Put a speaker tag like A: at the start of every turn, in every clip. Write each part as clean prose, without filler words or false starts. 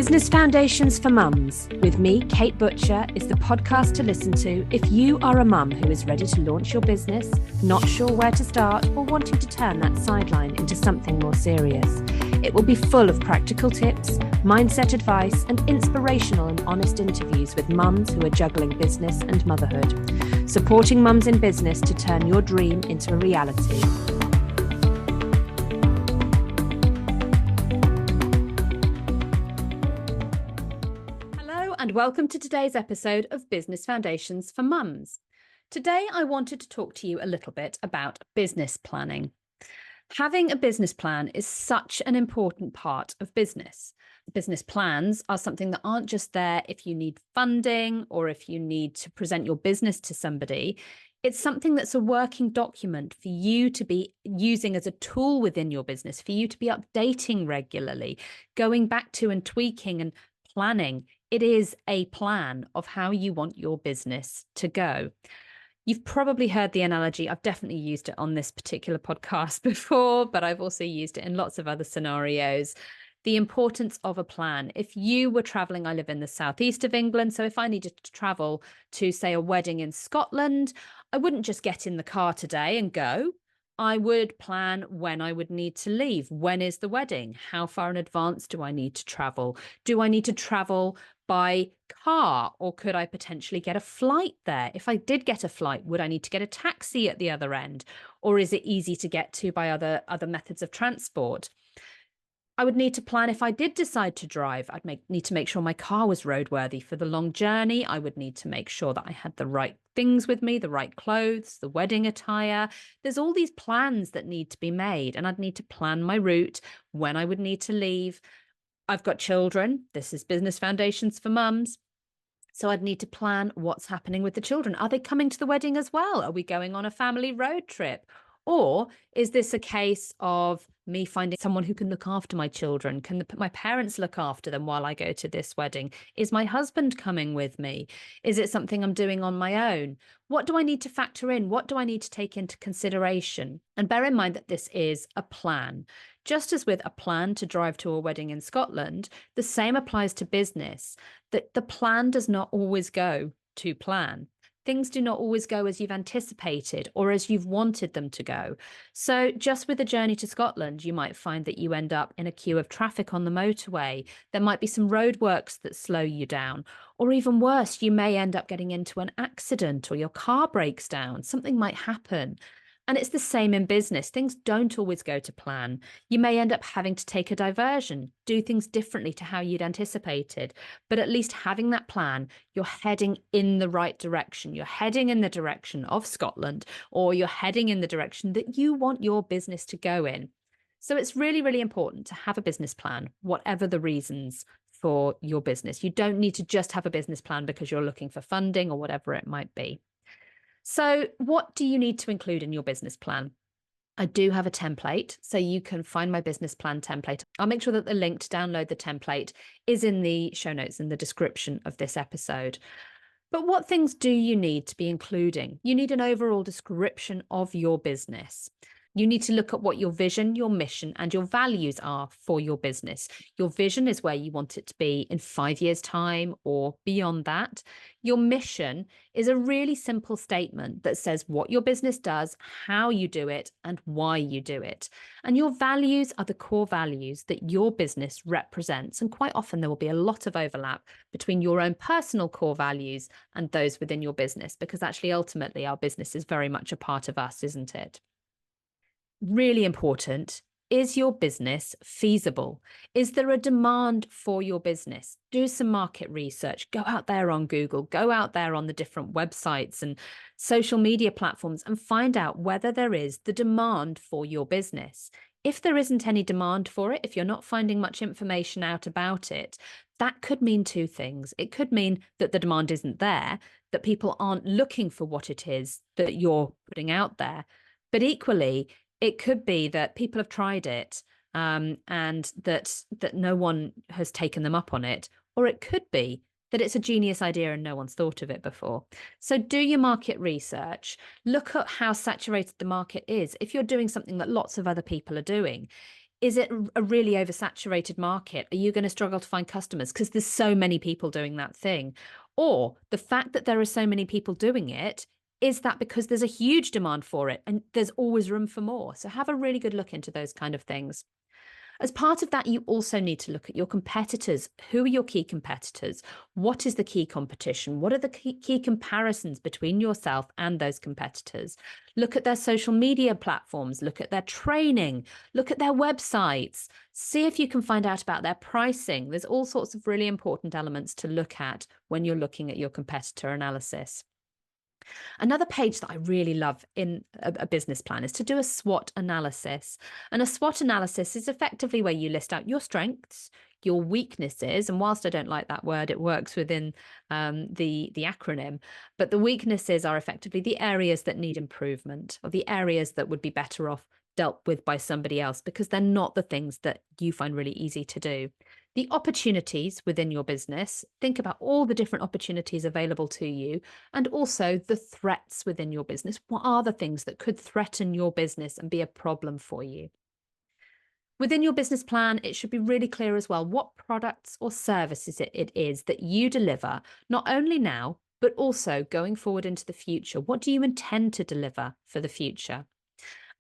A: Business Foundations for Mums with me, Kate Butcher, is the podcast to listen to if you are a mum who is ready to launch your business, not sure where to start, or wanting to turn that sideline into something more serious. It will be full of practical tips, mindset advice, and inspirational and honest interviews with mums who are juggling business and motherhood, supporting mums in business to turn your dream into a reality. And welcome to today's episode of Business Foundations for Mums. Today, I wanted to talk to you a little bit about business planning. Having a business plan is such an important part of business. Business plans are something that aren't just there if you need funding or if you need to present your business to somebody. It's something that's a working document for you to be using as a tool within your business, for you to be updating regularly, going back to and tweaking and planning. It is a plan of how you want your business to go. You've probably heard the analogy. I've definitely used it on this particular podcast before, but I've also used it in lots of other scenarios. The importance of a plan. If you were traveling, I live in the southeast of England, so if I needed to travel to, say, a wedding in Scotland, I wouldn't just get in the car today and go. I would plan when I would need to leave. When is the wedding? How far in advance do I need to travel? Do I need to travel by car, or could I potentially get a flight there? If I did get a flight, would I need to get a taxi at the other end? Or is it easy to get to by other methods of transport? I would need to plan if I did decide to drive. I'd need to make sure my car was roadworthy for the long journey. I would need to make sure that I had the right things with me, the right clothes, the wedding attire. There's all these plans that need to be made, and I'd need to plan my route, when I would need to leave. I've got children. This is Business Foundations for Mums. So I'd need to plan what's happening with the children. Are they coming to the wedding as well? Are we going on a family road trip? Or is this a case of me finding someone who can look after my children? Can my parents look after them while I go to this wedding? Is my husband coming with me? Is it something I'm doing on my own? What do I need to factor in? What do I need to take into consideration? And bear in mind that this is a plan. Just as with a plan to drive to a wedding in Scotland, the same applies to business, that the plan does not always go to plan. Things do not always go as you've anticipated or as you've wanted them to go. So just with a journey to Scotland, you might find that you end up in a queue of traffic on the motorway. There might be some roadworks that slow you down. Or even worse, you may end up getting into an accident or your car breaks down. Something might happen. And it's the same in business. Things don't always go to plan. You may end up having to take a diversion, do things differently to how you'd anticipated. But at least having that plan, you're heading in the right direction. You're heading in the direction of Scotland, or you're heading in the direction that you want your business to go in. So it's really, really important to have a business plan, whatever the reasons for your business. You don't need to just have a business plan because you're looking for funding or whatever it might be. So what do you need to include in your business plan? I do have a template, so you can find my business plan template. I'll make sure that the link to download the template is in the show notes in the description of this episode. But what things do you need to be including? You need an overall description of your business. You need to look at what your vision, your mission, and your values are for your business. Your vision is where you want it to be in 5 years' time or beyond that. Your mission is a really simple statement that says what your business does, how you do it, and why you do it. And your values are the core values that your business represents. And quite often there will be a lot of overlap between your own personal core values and those within your business, because actually ultimately our business is very much a part of us, isn't it? Really important. Is your business feasible? Is there a demand for your business? Do some market research. Go out there on Google, go out there on the different websites and social media platforms and find out whether there is the demand for your business. If there isn't any demand for it, if you're not finding much information out about it, that could mean two things. It could mean that the demand isn't there, that people aren't looking for what it is that you're putting out there. But equally, it could be that people have tried it and that no one has taken them up on it. Or it could be that it's a genius idea and no one's thought of it before. So do your market research. Look at how saturated the market is. If you're doing something that lots of other people are doing, Is it a really oversaturated market? Are you going to struggle to find customers because there's so many people doing that thing? Or the fact that there are so many people doing it, is that because there's a huge demand for it and there's always room for more? So have a really good look into those kind of things. As part of that, you also need to look at your competitors. Who are your key competitors? What is the key competition? What are the key comparisons between yourself and those competitors? Look at their social media platforms, look at their training, look at their websites, see if you can find out about their pricing. There's all sorts of really important elements to look at when you're looking at your competitor analysis. Another page that I really love in a business plan is to do a SWOT analysis. And a SWOT analysis is effectively where you list out your strengths, your weaknesses, and whilst I don't like that word, it works within the acronym, but the weaknesses are effectively the areas that need improvement, or the areas that would be better off dealt with by somebody else because they're not the things that you find really easy to do. The opportunities within your business, think about all the different opportunities available to you, and also the threats within your business. What are the things that could threaten your business and be a problem for you? Within your business plan, it should be really clear as well what products or services it is that you deliver, not only now, but also going forward into the future. What do you intend to deliver for the future?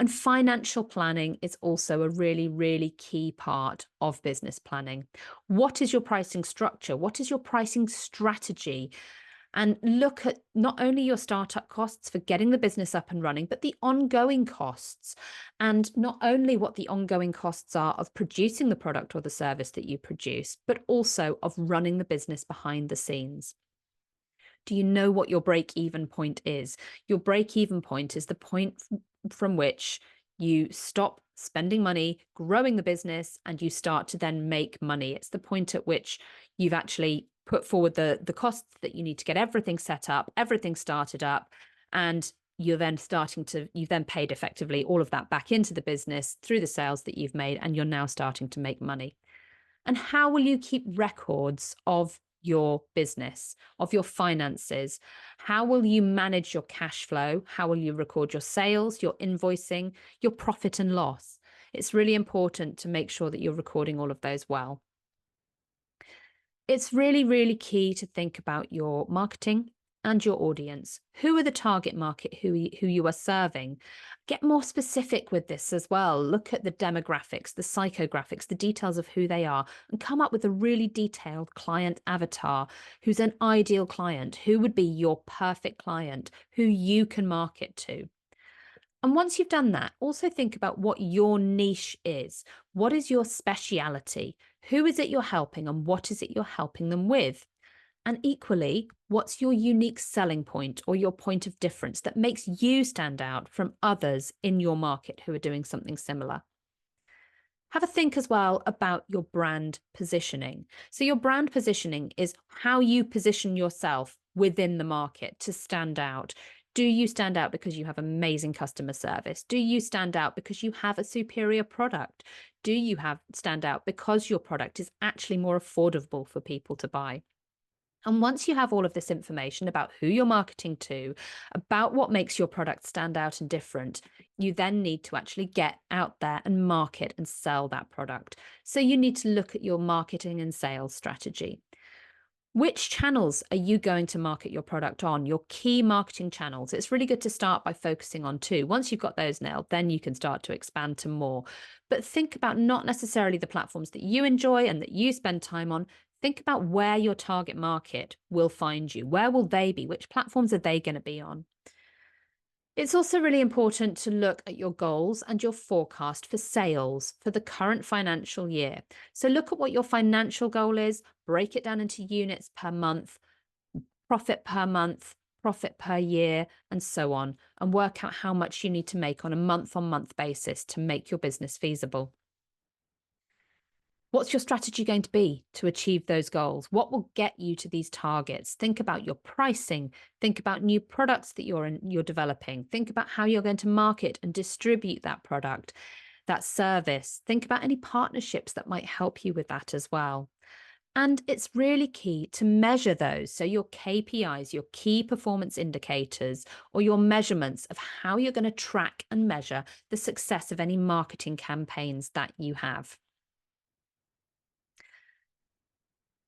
A: And financial planning is also a really, really key part of business planning. What is your pricing structure? What is your pricing strategy? And look at not only your startup costs for getting the business up and running, but the ongoing costs. And not only what the ongoing costs are of producing the product or the service that you produce, but also of running the business behind the scenes. Do you know what your break-even point is? Your break-even point is the point from which you stop spending money, growing the business, and you start to then make money. It's the point at which you've actually put forward the costs that you need to get everything set up, everything started up, and you've then paid effectively all of that back into the business through the sales that you've made, and you're now starting to make money. And how will you keep records of your business, of your finances? How will you manage your cash flow? How will you record your sales, your invoicing, your profit and loss? It's really important to make sure that you're recording all of those well. It's really, really key to think about your marketing and your audience. Who are the target market who you are serving? Get more specific with this as well. Look at the demographics, the psychographics, the details of who they are, and come up with a really detailed client avatar. Who's an ideal client? Who would be your perfect client? Who you can market to? And once you've done that, also think about what your niche is. What is your speciality? Who is it you're helping and what is it you're helping them with? And equally, what's your unique selling point or your point of difference that makes you stand out from others in your market who are doing something similar? Have a think as well about your brand positioning. So your brand positioning is how you position yourself within the market to stand out. Do you stand out because you have amazing customer service? Do you stand out because you have a superior product? Do you stand out because your product is actually more affordable for people to buy? And once you have all of this information about who you're marketing to, about what makes your product stand out and different, you then need to actually get out there and market and sell that product. So you need to look at your marketing and sales strategy. Which channels are you going to market your product on? Your key marketing channels. It's really good to start by focusing on two. Once you've got those nailed, then you can start to expand to more. But think about not necessarily the platforms that you enjoy and that you spend time on. Think about where your target market will find you. Where will they be? Which platforms are they going to be on? It's also really important to look at your goals and your forecast for sales for the current financial year. So look at what your financial goal is, break it down into units per month, profit per year, and so on, and work out how much you need to make on a month-on-month basis to make your business feasible. What's your strategy going to be to achieve those goals? What will get you to these targets? Think about your pricing. Think about new products that you're developing. Think about how you're going to market and distribute that product, that service. Think about any partnerships that might help you with that as well. And it's really key to measure those. So your KPIs, your key performance indicators, or your measurements of how you're going to track and measure the success of any marketing campaigns that you have.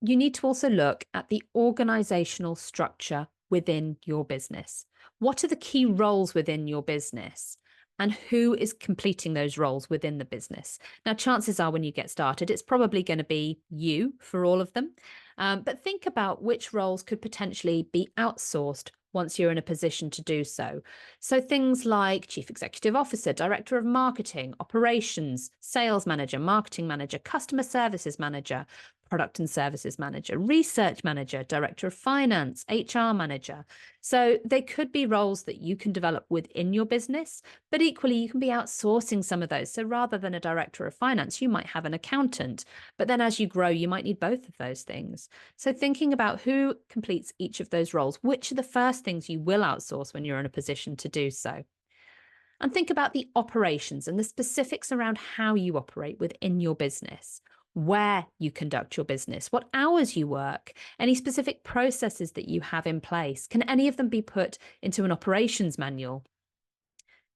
A: You need to also look at the organizational structure within your business. What are the key roles within your business? And who is completing those roles within the business? Now, chances are when you get started, it's probably going to be you for all of them. But think about which roles could potentially be outsourced once you're in a position to do so. So things like Chief Executive Officer, Director of Marketing, Operations, Sales Manager, Marketing Manager, Customer Services Manager, Product and Services Manager, Research Manager, Director of Finance, HR Manager. So they could be roles that you can develop within your business, but equally you can be outsourcing some of those. So rather than a Director of Finance, you might have an accountant, but then as you grow, you might need both of those things. So thinking about who completes each of those roles, which are the first things you will outsource when you're in a position to do so. And think about the operations and the specifics around how you operate within your business, where you conduct your business, what hours you work, any specific processes that you have in place. Can any of them be put into an operations manual?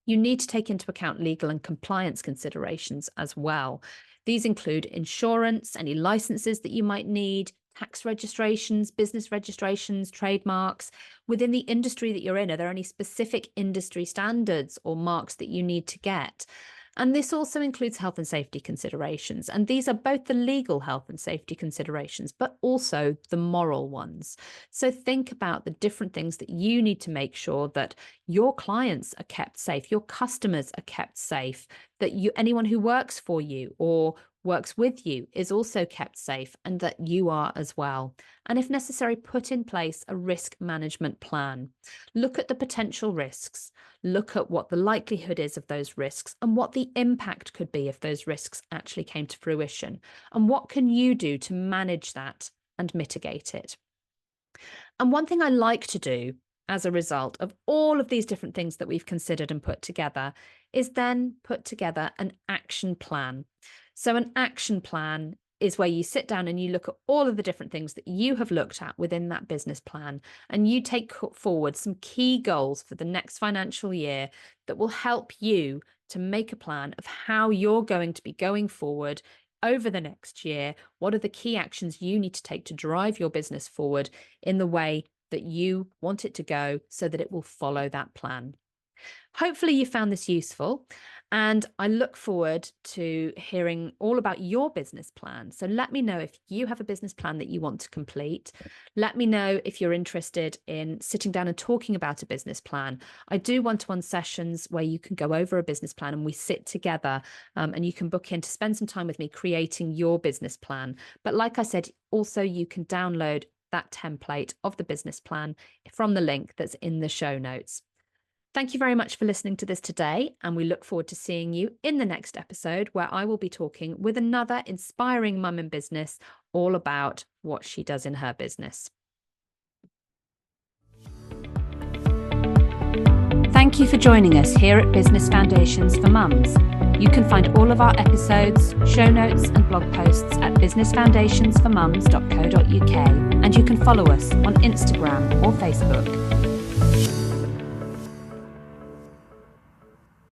A: You need to take into account legal and compliance considerations as well. These include insurance, any licenses that you might need, tax registrations, business registrations, trademarks. Within the industry that you're in, are there any specific industry standards or marks that you need to get? And this also includes health and safety considerations. And these are both the legal health and safety considerations, but also the moral ones. So think about the different things that you need to make sure that your clients are kept safe, your customers are kept safe, that anyone who works for you or works with you is also kept safe, and that you are as well. And if necessary, put in place a risk management plan. Look at the potential risks, look at what the likelihood is of those risks and what the impact could be if those risks actually came to fruition. And what can you do to manage that and mitigate it? And one thing I like to do as a result of all of these different things that we've considered and put together is then put together an action plan. So an action plan is where you sit down and you look at all of the different things that you have looked at within that business plan, and you take forward some key goals for the next financial year that will help you to make a plan of how you're going to be going forward over the next year. What are the key actions you need to take to drive your business forward in the way that you want it to go so that it will follow that plan? Hopefully you found this useful, and I look forward to hearing all about your business plan. So let me know if you have a business plan that you want to complete. Let me know if you're interested in sitting down and talking about a business plan. I do one-to-one sessions where you can go over a business plan and we sit together, and you can book in to spend some time with me creating your business plan. But like I said, also you can download that template of the business plan from the link that's in the show notes. Thank you very much for listening to this today, and we look forward to seeing you in the next episode, where I will be talking with another inspiring mum in business all about what she does in her business. Thank you for joining us here at Business Foundations for Mums. You can find all of our episodes, show notes and blog posts at businessfoundationsformums.co.uk, and you can follow us on Instagram or Facebook.